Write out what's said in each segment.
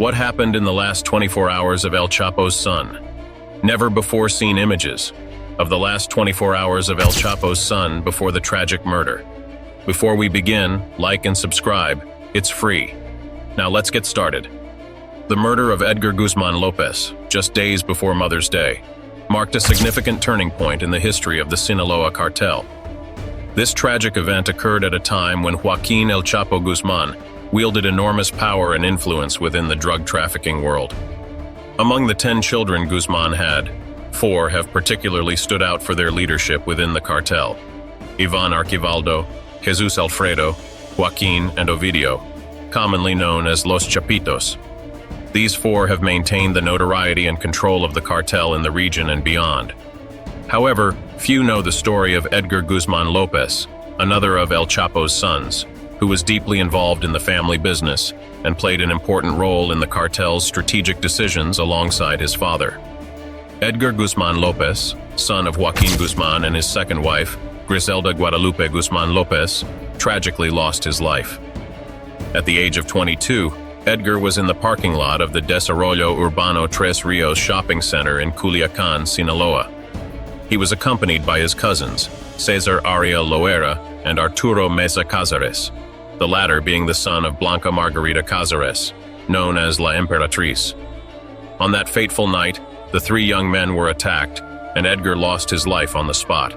What happened in the last 24 hours of El Chapo's son? Never before seen images of the last 24 hours of El Chapo's son before the tragic murder. Before we begin, like and subscribe. It's free. Now let's get started. The murder of Edgar Guzman Lopez, just days before Mother's Day, marked a significant turning point in the history of the Sinaloa cartel. This tragic event occurred at a time when Joaquin El Chapo Guzman wielded enormous power and influence within the drug trafficking world. Among the 10 children Guzman had, 4 have particularly stood out for their leadership within the cartel: Ivan Archivaldo, Jesus Alfredo, Joaquin, and Ovidio, commonly known as Los Chapitos. These 4 have maintained the notoriety and control of the cartel in the region and beyond. However, few know the story of Edgar Guzman Lopez, another of El Chapo's sons, who was deeply involved in the family business and played an important role in the cartel's strategic decisions alongside his father. Edgar Guzman Lopez, son of Joaquin Guzman and his second wife, Griselda Guadalupe Guzman Lopez, tragically lost his life. At the age of 22, Edgar was in the parking lot of the Desarrollo Urbano Tres Rios shopping center in Culiacan, Sinaloa. He was accompanied by his cousins, Cesar Ariel Loera and Arturo Meza Cazares, the latter being the son of Blanca Margarita Cazares, known as La Emperatriz. On that fateful night, the 3 young men were attacked, and Edgar lost his life on the spot.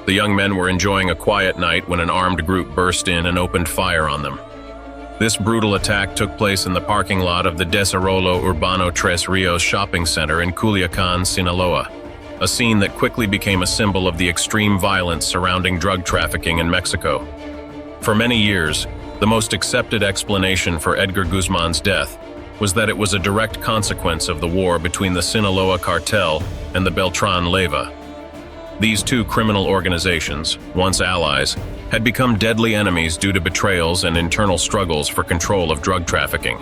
The young men were enjoying a quiet night when an armed group burst in and opened fire on them. This brutal attack took place in the parking lot of the Desarrollo Urbano Tres Rios shopping center in Culiacan, Sinaloa, a scene that quickly became a symbol of the extreme violence surrounding drug trafficking in Mexico. For many years, the most accepted explanation for Edgar Guzman's death was that it was a direct consequence of the war between the Sinaloa cartel and the Beltran Leyva. These 2 criminal organizations, once allies, had become deadly enemies due to betrayals and internal struggles for control of drug trafficking.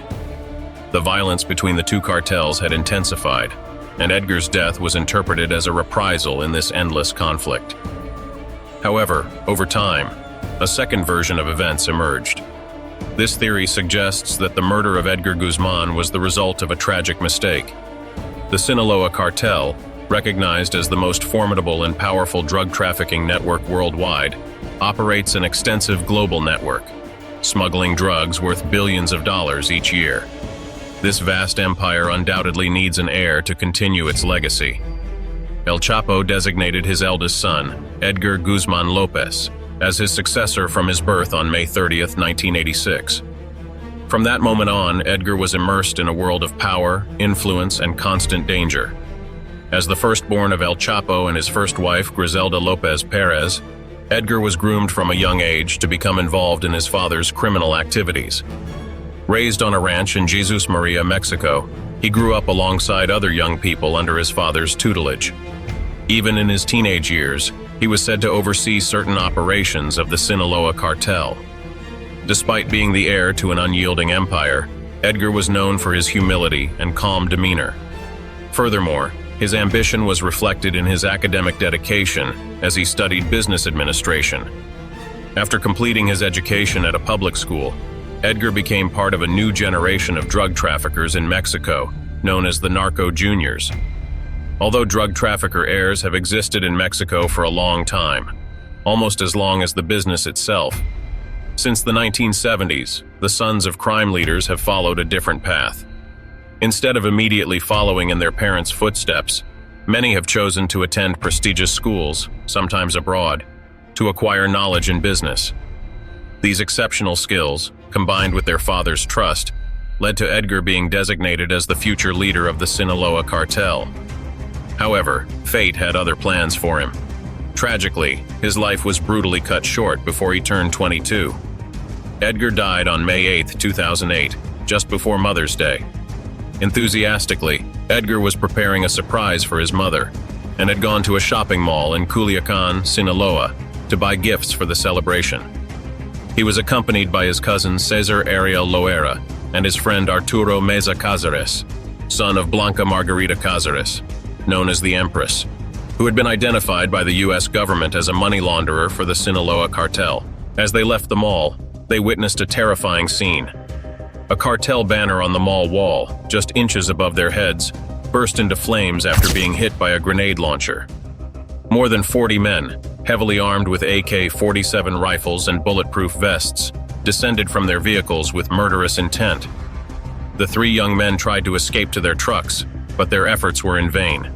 The violence between the 2 cartels had intensified, and Edgar's death was interpreted as a reprisal in this endless conflict. However, over time, a second version of events emerged. This theory suggests that the murder of Edgar Guzman was the result of a tragic mistake. The Sinaloa cartel, recognized as the most formidable and powerful drug trafficking network worldwide, operates an extensive global network, smuggling drugs worth billions of dollars each year. This vast empire undoubtedly needs an heir to continue its legacy. El Chapo designated his eldest son, Edgar Guzman Lopez, as his successor from his birth on May 30, 1986. From that moment on, Edgar was immersed in a world of power, influence, and constant danger. As the firstborn of El Chapo and his first wife, Griselda Lopez Perez, Edgar was groomed from a young age to become involved in his father's criminal activities. Raised on a ranch in Jesus Maria, Mexico, he grew up alongside other young people under his father's tutelage. Even in his teenage years, he was said to oversee certain operations of the Sinaloa cartel. Despite being the heir to an unyielding empire, Edgar was known for his humility and calm demeanor. Furthermore, his ambition was reflected in his academic dedication as he studied business administration. After completing his education at a public school, Edgar became part of a new generation of drug traffickers in Mexico, known as the Narco Juniors. Although drug trafficker heirs have existed in Mexico for a long time, almost as long as the business itself, since the 1970s, the sons of crime leaders have followed a different path. Instead of immediately following in their parents' footsteps, many have chosen to attend prestigious schools, sometimes abroad, to acquire knowledge in business. These exceptional skills, combined with their father's trust, led to Edgar being designated as the future leader of the Sinaloa cartel. However, fate had other plans for him. Tragically, his life was brutally cut short before he turned 22. Edgar died on May 8, 2008, just before Mother's Day. Enthusiastically, Edgar was preparing a surprise for his mother and had gone to a shopping mall in Culiacan, Sinaloa, to buy gifts for the celebration. He was accompanied by his cousin Cesar Ariel Loera and his friend Arturo Meza Cazares, son of Blanca Margarita Cazares, known as the Empress, who had been identified by the U.S. government as a money launderer for the Sinaloa cartel. As they left the mall, they witnessed a terrifying scene. A cartel banner on the mall wall, just inches above their heads, burst into flames after being hit by a grenade launcher. More than 40 men, heavily armed with AK-47 rifles and bulletproof vests, descended from their vehicles with murderous intent. The 3 young men tried to escape to their trucks, but their efforts were in vain.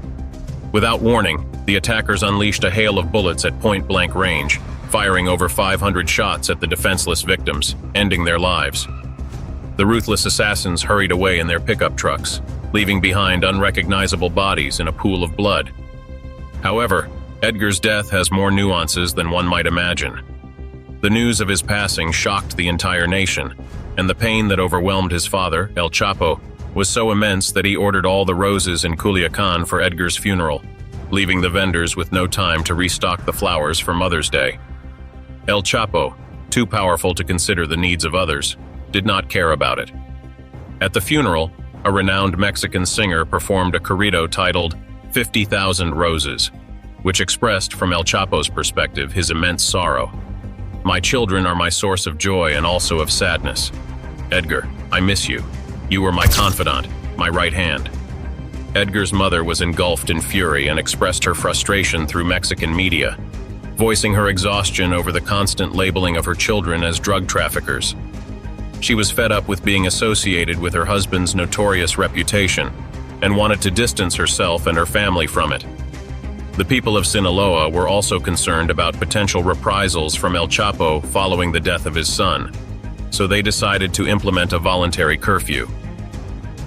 Without warning, the attackers unleashed a hail of bullets at point-blank range, firing over 500 shots at the defenseless victims, ending their lives. The ruthless assassins hurried away in their pickup trucks, leaving behind unrecognizable bodies in a pool of blood. However, Edgar's death has more nuances than one might imagine. The news of his passing shocked the entire nation, and the pain that overwhelmed his father, El Chapo, was so immense that he ordered all the roses in Culiacan for Edgar's funeral, leaving the vendors with no time to restock the flowers for Mother's Day. El Chapo, too powerful to consider the needs of others, did not care about it. At the funeral, a renowned Mexican singer performed a corrido titled 50,000 Roses, which expressed from El Chapo's perspective his immense sorrow. "My children are my source of joy and also of sadness. Edgar, I miss you. You were my confidant, my right hand." Edgar's mother was engulfed in fury and expressed her frustration through Mexican media, voicing her exhaustion over the constant labeling of her children as drug traffickers. She was fed up with being associated with her husband's notorious reputation and wanted to distance herself and her family from it. The people of Sinaloa were also concerned about potential reprisals from El Chapo following the death of his son, so they decided to implement a voluntary curfew.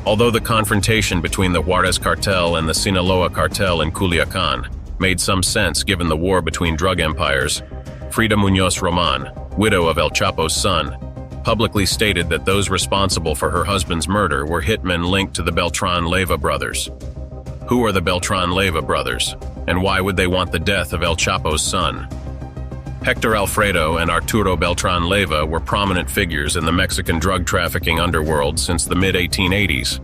Although the confrontation between the Juarez cartel and the Sinaloa cartel in Culiacan made some sense given the war between drug empires, Frida Muñoz Roman, widow of El Chapo's son, publicly stated that those responsible for her husband's murder were hitmen linked to the Beltran Leyva brothers. Who are the Beltran Leyva brothers, and why would they want the death of El Chapo's son? Hector Alfredo and Arturo Beltran Leyva were prominent figures in the Mexican drug trafficking underworld since the mid-1880s.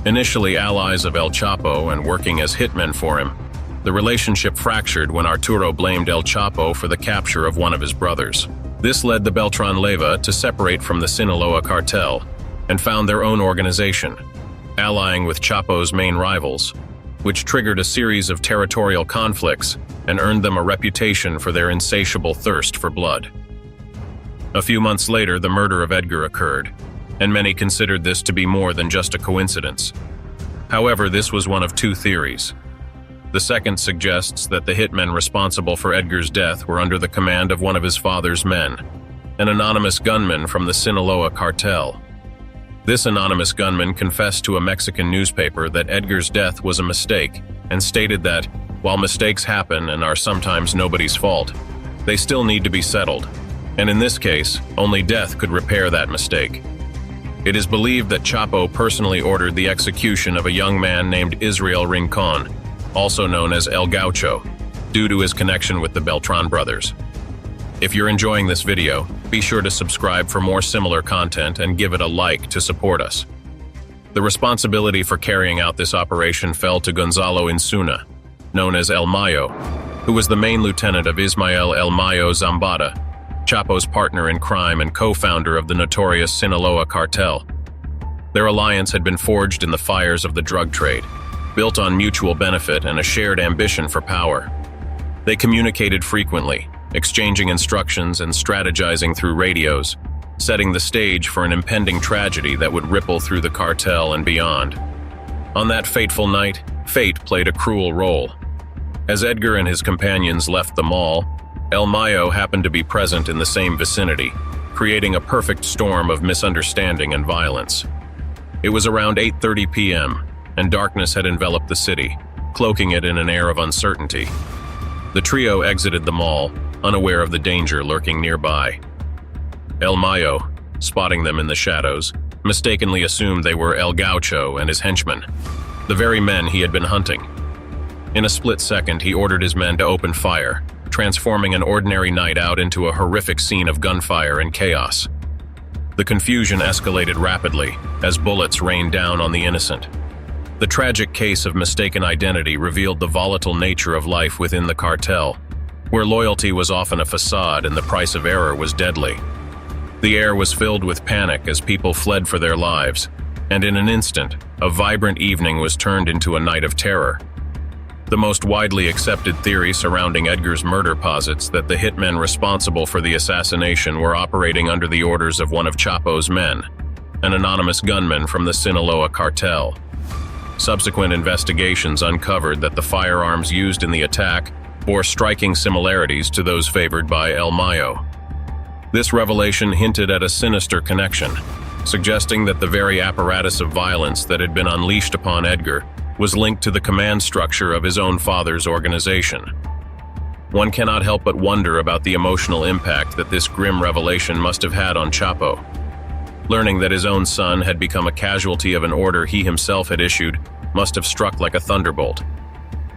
Initially allies of El Chapo and working as hitmen for him, the relationship fractured when Arturo blamed El Chapo for the capture of one of his brothers. This led the Beltran Leyva to separate from the Sinaloa cartel and found their own organization, allying with Chapo's main rivals, which triggered a series of territorial conflicts and earned them a reputation for their insatiable thirst for blood. A few months later, the murder of Edgar occurred, and many considered this to be more than just a coincidence. However, this was one of 2 theories. The second suggests that the hitmen responsible for Edgar's death were under the command of one of his father's men, an anonymous gunman from the Sinaloa cartel. This anonymous gunman confessed to a Mexican newspaper that Edgar's death was a mistake and stated that, while mistakes happen and are sometimes nobody's fault, they still need to be settled, and in this case, only death could repair that mistake. It is believed that Chapo personally ordered the execution of a young man named Israel Rincon, also known as El Gaucho, due to his connection with the Beltran brothers. If you're enjoying this video, be sure to subscribe for more similar content and give it a like to support us. The responsibility for carrying out this operation fell to Gonzalo Insuna, known as El Mayo, who was the main lieutenant of Ismael El Mayo Zambada, Chapo's partner in crime and co-founder of the notorious Sinaloa cartel. Their alliance had been forged in the fires of the drug trade, built on mutual benefit and a shared ambition for power. They communicated frequently, exchanging instructions and strategizing through radios, setting the stage for an impending tragedy that would ripple through the cartel and beyond. On that fateful night, fate played a cruel role. As Edgar and his companions left the mall, El Mayo happened to be present in the same vicinity, creating a perfect storm of misunderstanding and violence. It was around 8:30 p.m., and darkness had enveloped the city, cloaking it in an air of uncertainty. The trio exited the mall, unaware of the danger lurking nearby. El Mayo, spotting them in the shadows, mistakenly assumed they were El Gaucho and his henchmen, the very men he had been hunting. In a split second, he ordered his men to open fire, transforming an ordinary night out into a horrific scene of gunfire and chaos. The confusion escalated rapidly as bullets rained down on the innocent. The tragic case of mistaken identity revealed the volatile nature of life within the cartel, where loyalty was often a facade and the price of error was deadly. The air was filled with panic as people fled for their lives, and in an instant, a vibrant evening was turned into a night of terror. The most widely accepted theory surrounding Edgar's murder posits that the hitmen responsible for the assassination were operating under the orders of one of Chapo's men, an anonymous gunman from the Sinaloa cartel. Subsequent investigations uncovered that the firearms used in the attack bore striking similarities to those favored by El Mayo. This revelation hinted at a sinister connection, suggesting that the very apparatus of violence that had been unleashed upon Edgar was linked to the command structure of his own father's organization. One cannot help but wonder about the emotional impact that this grim revelation must have had on Chapo. Learning that his own son had become a casualty of an order he himself had issued must have struck like a thunderbolt.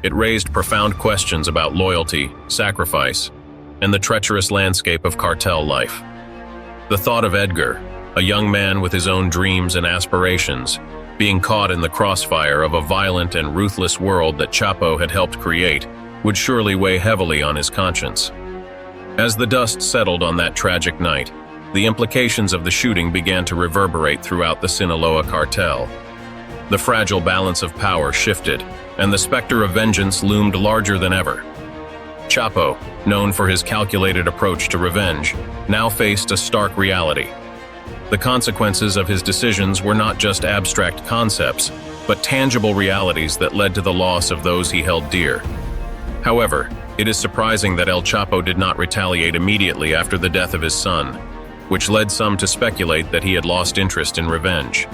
It raised profound questions about loyalty, sacrifice, and the treacherous landscape of cartel life. The thought of Edgar, a young man with his own dreams and aspirations, being caught in the crossfire of a violent and ruthless world that Chapo had helped create, would surely weigh heavily on his conscience. As the dust settled on that tragic night, the implications of the shooting began to reverberate throughout the Sinaloa cartel. The fragile balance of power shifted, and the specter of vengeance loomed larger than ever. Chapo, known for his calculated approach to revenge, now faced a stark reality. The consequences of his decisions were not just abstract concepts, but tangible realities that led to the loss of those he held dear. However, it is surprising that El Chapo did not retaliate immediately after the death of his son, which led some to speculate that he had lost interest in revenge.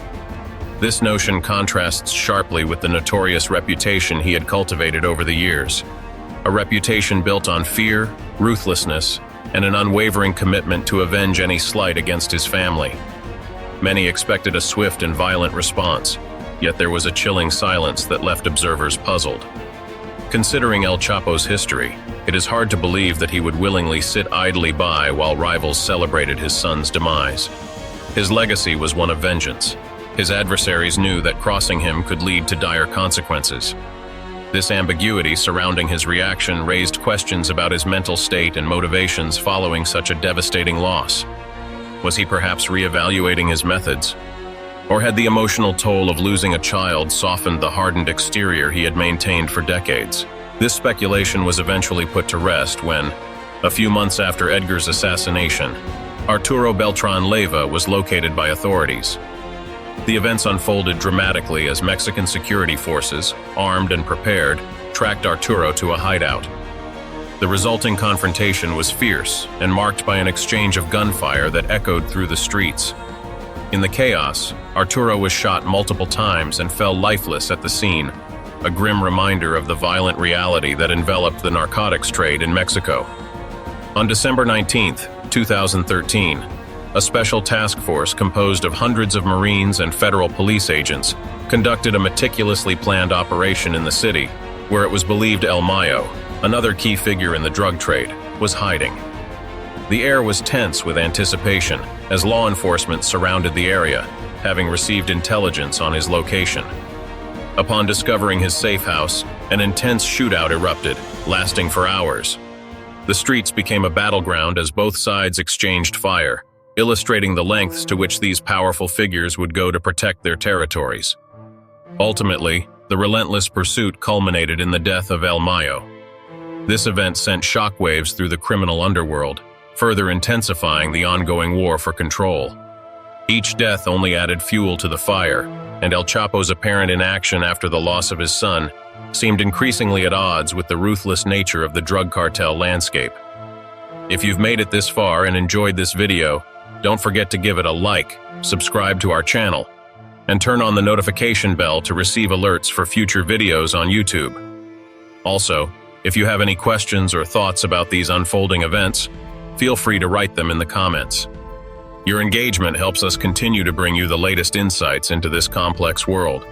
This notion contrasts sharply with the notorious reputation he had cultivated over the years, a reputation built on fear, ruthlessness, and an unwavering commitment to avenge any slight against his family. Many expected a swift and violent response, yet there was a chilling silence that left observers puzzled. Considering El Chapo's history, it is hard to believe that he would willingly sit idly by while rivals celebrated his son's demise. His legacy was one of vengeance. His adversaries knew that crossing him could lead to dire consequences. This ambiguity surrounding his reaction raised questions about his mental state and motivations following such a devastating loss. Was he perhaps reevaluating his methods? Or had the emotional toll of losing a child softened the hardened exterior he had maintained for decades? This speculation was eventually put to rest when, a few months after Edgar's assassination, Arturo Beltran Leyva was located by authorities. The events unfolded dramatically as Mexican security forces, armed and prepared, tracked Arturo to a hideout. The resulting confrontation was fierce and marked by an exchange of gunfire that echoed through the streets. In the chaos, Arturo was shot multiple times and fell lifeless at the scene, a grim reminder of the violent reality that enveloped the narcotics trade in Mexico. On December 19, 2013, a special task force composed of hundreds of Marines and federal police agents conducted a meticulously planned operation in the city, where it was believed El Mayo, another key figure in the drug trade, was hiding. The air was tense with anticipation as law enforcement surrounded the area, having received intelligence on his location. Upon discovering his safe house, an intense shootout erupted, lasting for hours. The streets became a battleground as both sides exchanged fire, illustrating the lengths to which these powerful figures would go to protect their territories. Ultimately, the relentless pursuit culminated in the death of El Mayo. This event sent shockwaves through the criminal underworld, further intensifying the ongoing war for control. Each death only added fuel to the fire, and El Chapo's apparent inaction after the loss of his son seemed increasingly at odds with the ruthless nature of the drug cartel landscape. If you've made it this far and enjoyed this video, don't forget to give it a like, subscribe to our channel, and turn on the notification bell to receive alerts for future videos on YouTube. Also, if you have any questions or thoughts about these unfolding events, feel free to write them in the comments. Your engagement helps us continue to bring you the latest insights into this complex world.